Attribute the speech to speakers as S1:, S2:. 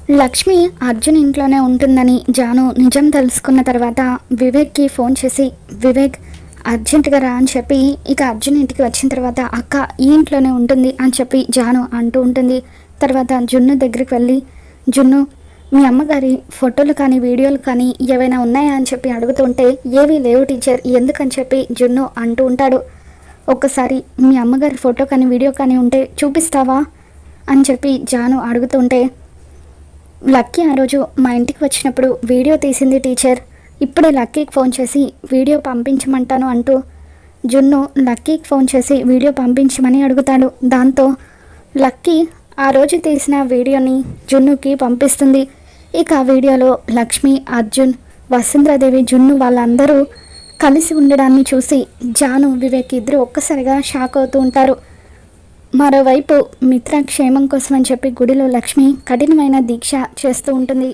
S1: లక్ష్మి అర్జున్ ఇంట్లోనే ఉంటుందని జాను నిజం తెలుసుకున్న తర్వాత వివేక్కి ఫోన్ చేసి, వివేక్ అర్జెంటుగా రా అని చెప్పి ఇక అర్జున్ ఇంటికి వచ్చిన తర్వాత అక్క ఈ ఇంట్లోనే ఉంటుంది అని చెప్పి జాను అంటూ ఉంటుంది. తర్వాత జున్ను దగ్గరికి వెళ్ళి, జున్ను మీ అమ్మగారి ఫోటోలు కానీ వీడియోలు కానీ ఏవైనా ఉన్నాయా అని చెప్పి అడుగుతుంటే, ఏవీ లేవు టీచర్, ఎందుకని చెప్పి జున్ను అంటూ ఉంటాడు. ఒక్కసారి మీ అమ్మగారి ఫోటో కానీ వీడియో కానీ ఉంటే చూపిస్తావా అని చెప్పి జాను అడుగుతుంటే, లక్కీ ఆ రోజు మా ఇంటికి వచ్చినప్పుడు వీడియో తీసింది టీచర్, ఇప్పుడే లక్కీకి ఫోన్ చేసి వీడియో పంపించమంటాను అంటూ జున్ను లక్కీకి ఫోన్ చేసి వీడియో పంపించమని అడుగుతాడు. దాంతో లక్కీ ఆ రోజు తీసిన వీడియోని జున్నుకి పంపిస్తుంది. ఇక ఆ వీడియోలో లక్ష్మి, అర్జున్, వసుంధరాదేవి, జున్ను వాళ్ళందరూ కలిసి ఉండడాన్ని చూసి జాను, వివేక్ ఇద్దరు ఒక్కసారిగా షాక్ అవుతూ ఉంటారు. మరోవైపు మిత్ర క్షేమం కోసం అని చెప్పి గుడిలో లక్ష్మి కఠినమైన దీక్ష చేస్తూ ఉంటుంది.